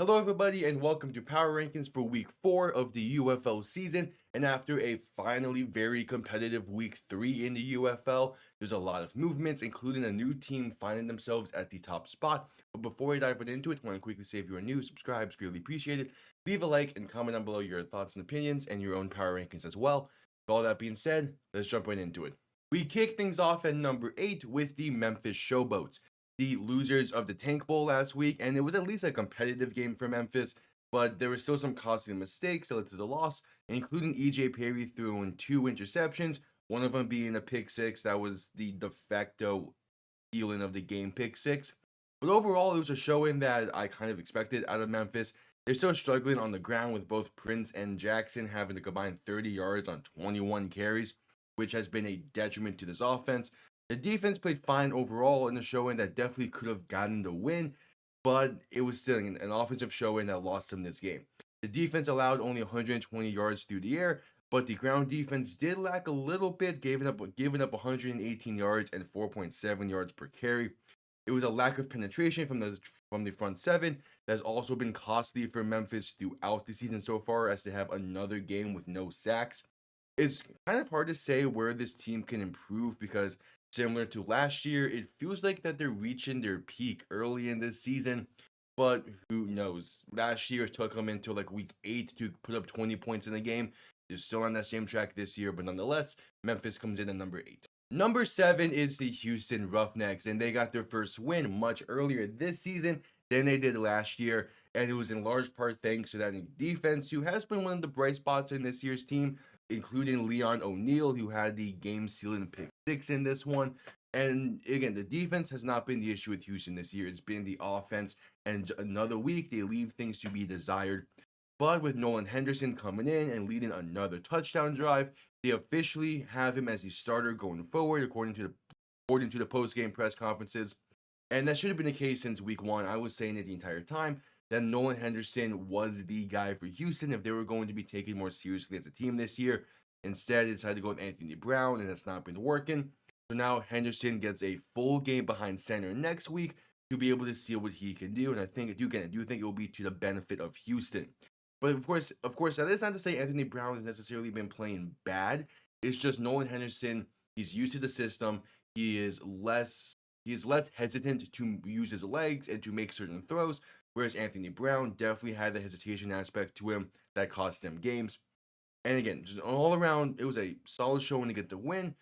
Hello, everybody, and welcome to Power Rankings for Week 4 of the UFL season. And after a finally very competitive Week 3 in the UFL, there's a lot of movements, including a new team finding themselves at the top spot. But before I dive right into it, I want to quickly say if you are new, subscribe, it's greatly appreciated. Leave a like and comment down below your thoughts and opinions and your own Power Rankings as well. With all that being said, let's jump right into it. We kick things off at number 8 with the Memphis Showboats, the losers of the Tank Bowl last week, and it was at least a competitive game for Memphis, but there were still some costly mistakes that led to the loss, including EJ Perry throwing 2 interceptions, one of them being a pick six that was the de facto stealing of the game pick six. But overall, it was a showing that I kind of expected out of Memphis. They're still struggling on the ground with both Prince and Jackson having to combine 30 yards on 21 carries, which has been a detriment to this offense. The defense played fine overall in the showing that definitely could have gotten the win, but it was still an offensive showing that lost them this game. The defense allowed only 120 yards through the air, but the ground defense did lack a little bit, giving up 118 yards and 4.7 yards per carry. It was a lack of penetration from the front seven that has also been costly for Memphis throughout the season so far, as they have another game with no sacks. It's kind of hard to say where this team can improve because similar to last year, it feels like that they're reaching their peak early in this season, but who knows? Last year it took them until like week 8 to put up 20 points in a game. They're still on that same track this year, but nonetheless, Memphis comes in at number 8. Number 7 is the Houston Roughnecks, and they got their first win much earlier this season than they did last year, and it was in large part thanks to that defense, who has been one of the bright spots in this year's team, including Leon O'Neal, who had the game-sealing pick six in this one. And again, the defense has not been the issue with Houston this year. It's been the offense, and another week they leave things to be desired. But with Nolan Henderson coming in and leading another touchdown drive, they officially have him as the starter going forward, according to the post-game press conferences. And that should have been the case since week 1. I was saying it the entire time that Nolan Henderson was the guy for Houston if they were going to be taken more seriously as a team this year. Instead, they decided to go with Anthony Brown, and that's not been working. So now Henderson gets a full game behind center next week to be able to see what he can do. And I do think it will be to the benefit of Houston. But of course, that is not to say Anthony Brown has necessarily been playing bad. It's just Nolan Henderson. He's used to the system. He is less hesitant to use his legs and to make certain throws, whereas Anthony Brown definitely had the hesitation aspect to him that cost him games. And again, just all around, it was a solid showing to get the win.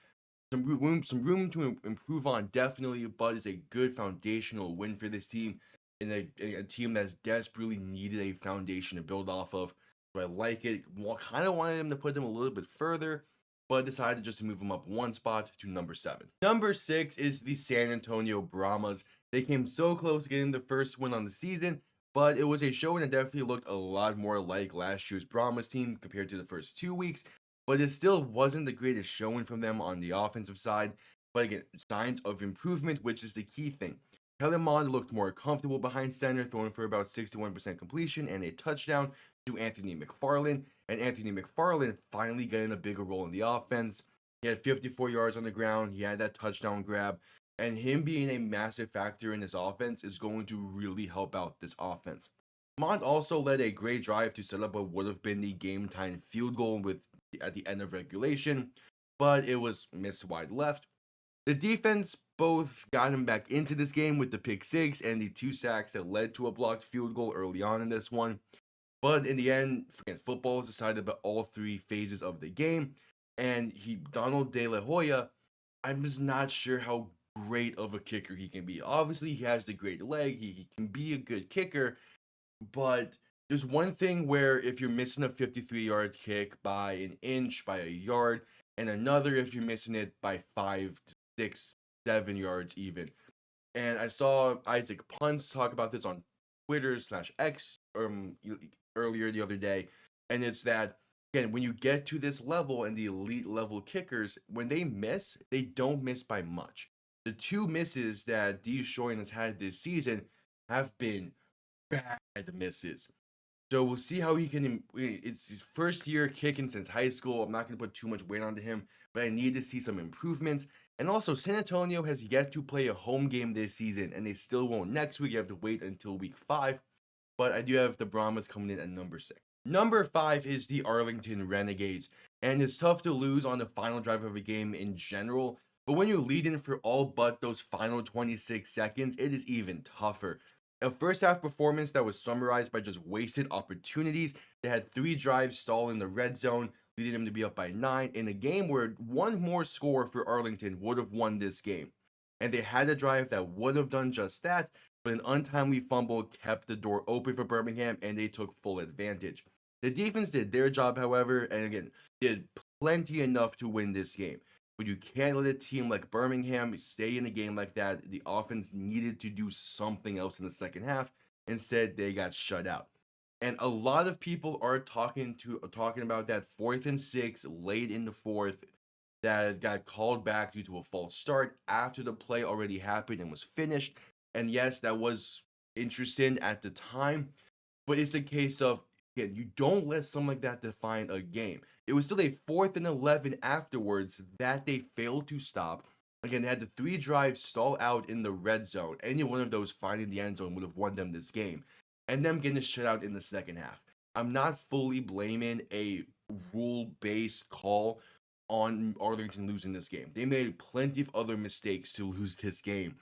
Some room to improve on, definitely, but it's a good foundational win for this team, and a team that's desperately needed a foundation to build off of. So I like it. Kind of wanted them to put them a little bit further, but decided just to move them up one spot to number 7. Number 6 is the San Antonio Brahmas. They came so close to getting the first win on the season, but it was a showing that definitely looked a lot more like last year's Brahmas team compared to the first 2 weeks, but it still wasn't the greatest showing from them on the offensive side. But again, signs of improvement, which is the key thing. Kellen Mond looked more comfortable behind center, throwing for about 61% completion and a touchdown to Anthony McFarland, and Anthony McFarland finally getting a bigger role in the offense. He had 54 yards on the ground, he had that touchdown grab, and him being a massive factor in this offense is going to really help out this offense. Mond also led a great drive to set up what would have been the game-time field goal at the end of regulation, but it was missed wide left. The defense both got him back into this game with the pick six and the 2 sacks that led to a blocked field goal early on in this one. But in the end, football is decided by all 3 phases of the game. And Donald De La Hoya, I'm just not sure how great of a kicker he can be. Obviously, he has the great leg, he can be a good kicker, but there's one thing where if you're missing a 53-yard kick by an inch, by a yard, and another if you're missing it by 5 to 6, 7 yards even. And I saw Isaac Punts talk about this on Twitter/X earlier the other day, and it's that again, when you get to this level and the elite level kickers, when they miss, they don't miss by much. The 2 misses that D. Shoyan has had this season have been bad misses. So we'll see how he can. It's his first year kicking since high school. I'm not going to put too much weight onto him, but I need to see some improvements. And also, San Antonio has yet to play a home game this season, and they still won't next week. You have to wait until week 5. but I do have the Brahmas coming in at number 6. Number 5 is the Arlington Renegades, and it's tough to lose on the final drive of a game in general, but when you lead in for all but those final 26 seconds, it is even tougher. A first half performance that was summarized by just wasted opportunities. They had 3 drives stall in the red zone, leading them to be up by 9 in a game where one more score for Arlington would have won this game. And they had a drive that would have done just that, but an untimely fumble kept the door open for Birmingham and they took full advantage. The defense did their job, however, and again, did plenty enough to win this game. But you can't let a team like Birmingham stay in a game like that. The offense needed to do something else in the second half. Instead, they got shut out. And a lot of people are talking about that 4th and 6 late in the fourth that got called back due to a false start after the play already happened and was finished. And yes, that was interesting at the time, but it's a case of, again, you don't let something like that define a game. It was still a 4th and 11 afterwards that they failed to stop. Again, they had the 3 drives stall out in the red zone. Any one of those finding the end zone would have won them this game. And them getting shut out in the second half. I'm not fully blaming a rule-based call on Arlington losing this game. They made plenty of other mistakes to lose this game,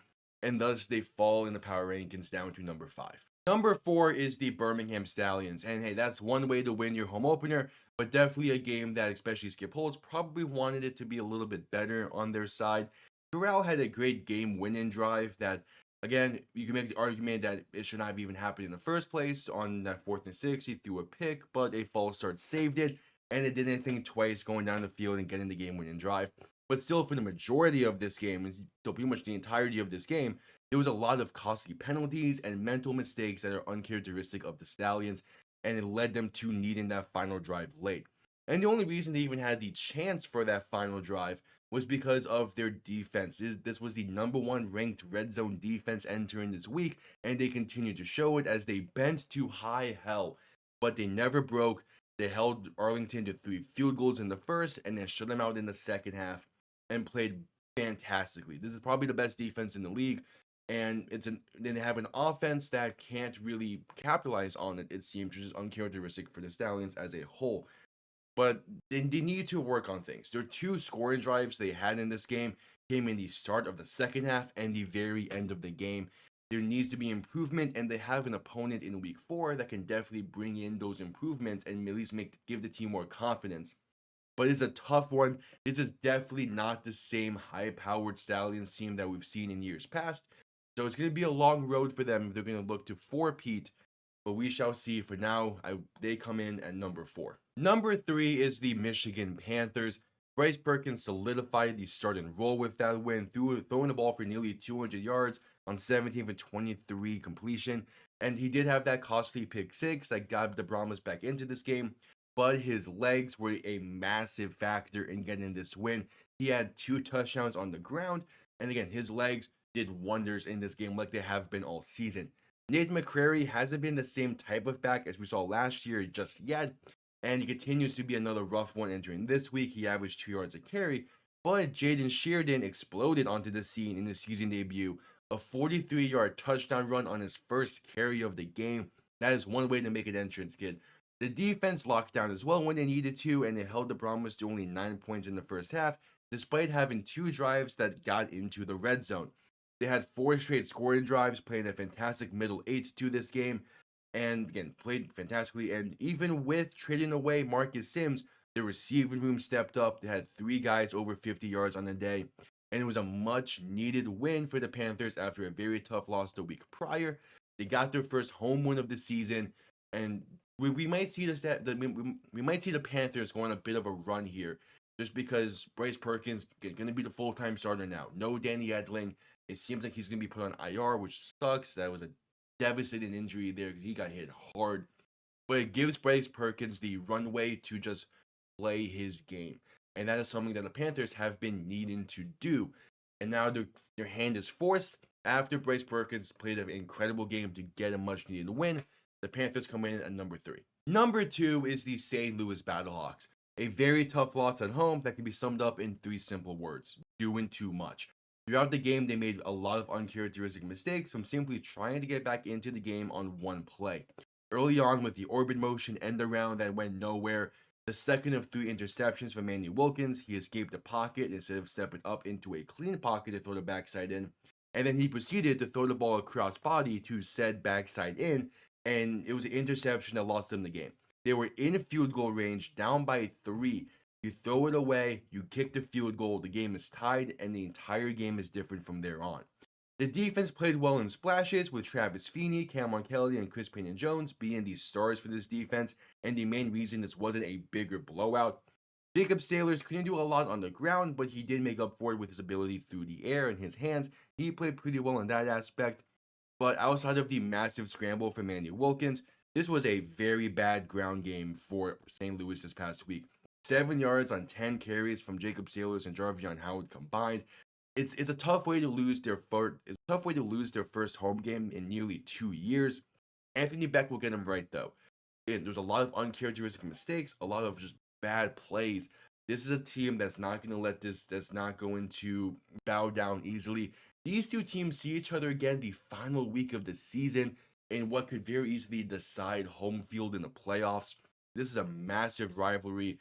and thus they fall in the power rankings down to number 5. Number 4 is the Birmingham Stallions, and hey, that's one way to win your home opener, but definitely a game that especially Skip Holtz probably wanted it to be a little bit better on their side. Corral had a great game winning drive that, again, you can make the argument that it should not have even happened in the first place. On that 4th and 6, he threw a pick, but a false start saved it, and it didn't think twice going down the field and getting the game winning drive. But still, for the majority of this game, so pretty much the entirety of this game, there was a lot of costly penalties and mental mistakes that are uncharacteristic of the Stallions, and it led them to needing that final drive late. And the only reason they even had the chance for that final drive was because of their defense. This was the number 1 ranked red zone defense entering this week, and they continued to show it as they bent to high hell, but they never broke. They held Arlington to 3 field goals in the first and then shut them out in the second half and played fantastically. This is probably the best defense in the league, and they have an offense that can't really capitalize on it, it seems, which is uncharacteristic for the Stallions as a whole. But they need to work on things. Their 2 scoring drives they had in this game came in the start of the second half and the very end of the game. There needs to be improvement, and they have an opponent in week 4 that can definitely bring in those improvements and at least give the team more confidence. But it's a tough one. This is definitely not the same high-powered Stallions team that we've seen in years past. So it's going to be a long road for them if they're going to look to four-peat, but we shall see. For now, they come in at number 4. Number 3 is the Michigan Panthers. Bryce Perkins solidified the start and roll with that win, throwing the ball for nearly 200 yards on 17 for 23 completion. And he did have that costly pick 6 that got the Brahmas back into this game, but his legs were a massive factor in getting this win. He had 2 touchdowns on the ground, and again, his legs did wonders in this game like they have been all season. Nate McCrary hasn't been the same type of back as we saw last year just yet, and he continues to be another rough one entering this week. He averaged 2 yards a carry, but Jaden Sheardon exploded onto the scene in his season debut. A 43-yard touchdown run on his first carry of the game. That is one way to make an entrance, kid. The defense locked down as well when they needed to, and they held the Brahmas to only 9 points in the first half, despite having 2 drives that got into the red zone. They had 4 straight scoring drives, playing a fantastic middle 8 to this game, and again, played fantastically. And even with trading away Marcus Sims, the receiving room stepped up. They had 3 guys over 50 yards on the day, and it was a much needed win for the Panthers after a very tough loss the week prior. They got their first home win of the season, and we might see we might see the Panthers go on a bit of a run here, just because Bryce Perkins is going to be the full-time starter now. No Danny Edling. It seems like he's going to be put on IR, which sucks. That was a devastating injury there because he got hit hard. But it gives Bryce Perkins the runway to just play his game. And that is something that the Panthers have been needing to do. And now their hand is forced after Bryce Perkins played an incredible game to get a much-needed win. The Panthers come in at number 3. Number 2 is the St. Louis Battlehawks. A very tough loss at home that can be summed up in 3 simple words: doing too much. Throughout the game, they made a lot of uncharacteristic mistakes from simply trying to get back into the game on one play. Early on, with the orbit motion end around that went nowhere, the second of three interceptions from Manny Wilkins, he escaped the pocket instead of stepping up into a clean pocket to throw the backside in. And then he proceeded to throw the ball across body to said backside in, and it was an interception that lost them the game. They were in field goal range, down by 3. You throw it away, you kick the field goal, the game is tied, and the entire game is different from there on. The defense played well in splashes, with Travis Feeney, Cameron Kelly, and Chris Payne Jones being the stars for this defense, and the main reason this wasn't a bigger blowout. Jacob Sailors couldn't do a lot on the ground, but he did make up for it with his ability through the air and his hands. He played pretty well in that aspect. But outside of the massive scramble for Manny Wilkins, this was a very bad ground game for St. Louis this past week. 7 yards on 10 carries from Jacob Sailors and Jarvion Howard combined. It's a tough way to lose their first home game in nearly 2 years. Anthony Beck will get him right though. And there's a lot of uncharacteristic mistakes, a lot of just bad plays. This is a team that's not going to bow down easily. These two teams see each other again the final week of the season in what could very easily decide home field in the playoffs. This is a massive rivalry.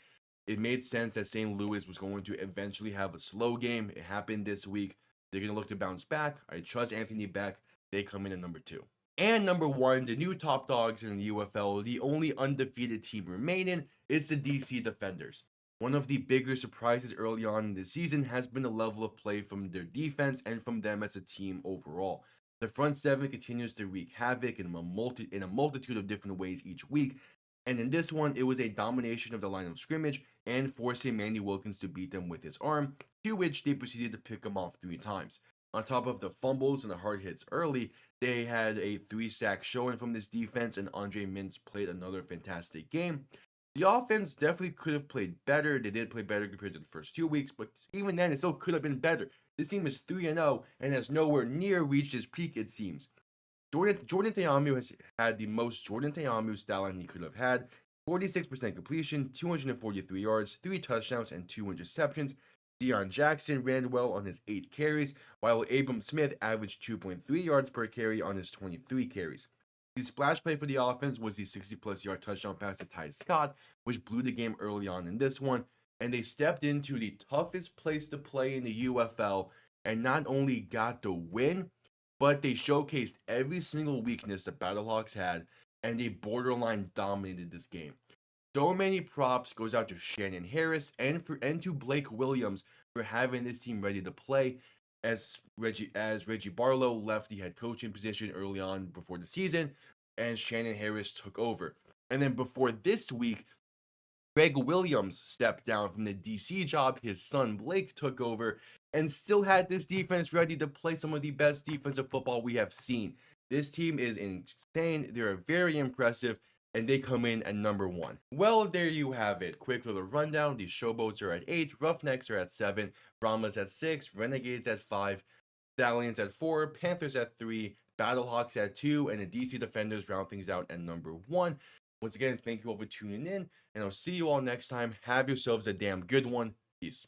It made sense that St. Louis was going to eventually have a slow game. It happened this week. They're going to look to bounce back. I trust Anthony Beck. They come in at number 2. And number 1, the new top dogs in the UFL, the only undefeated team remaining, it's the DC Defenders. One of the bigger surprises early on in the season has been the level of play from their defense and from them as a team overall. The front seven continues to wreak havoc in a multitude of different ways each week, and in this one, it was a domination of the line of scrimmage and forcing Manny Wilkins to beat them with his arm, to which they proceeded to pick him off 3 times. On top of the fumbles and the hard hits early, they had a 3-sack showing from this defense, and Andre Mintz played another fantastic game. The offense definitely could have played better. They did play better compared to the first 2 weeks, but even then, it still could have been better. This team is 3-0 and has nowhere near reached its peak, it seems. Jordan Teamu has had the most Jordan Teamu style line he could have had. 46% completion, 243 yards, 3 touchdowns, and 2 interceptions. Deion Jackson ran well on his 8 carries, while Abram Smith averaged 2.3 yards per carry on his 23 carries. The splash play for the offense was the 60-plus yard touchdown pass to Ty Scott, which blew the game early on in this one, and they stepped into the toughest place to play in the UFL and not only got the win, but they showcased every single weakness the Battlehawks had, and they borderline dominated this game. So many props goes out to Shannon Harris and to Blake Williams for having this team ready to play, as Reggie Barlow left the head coaching position early on before the season, and Shannon Harris took over. And then before this week, Greg Williams stepped down from the DC job. His son Blake took over and still had this defense ready to play some of the best defensive football we have seen. This team is insane. They're very impressive, and they come in at number 1. Well, there you have it. Quick little rundown. The Showboats are at 8, Roughnecks are at 7, Brahmas at 6, Renegades at 5, Stallions at 4, Panthers at 3, Battlehawks at 2, and the DC Defenders round things out at number 1. Once again, thank you all for tuning in, and I'll see you all next time. Have yourselves a damn good one. Peace.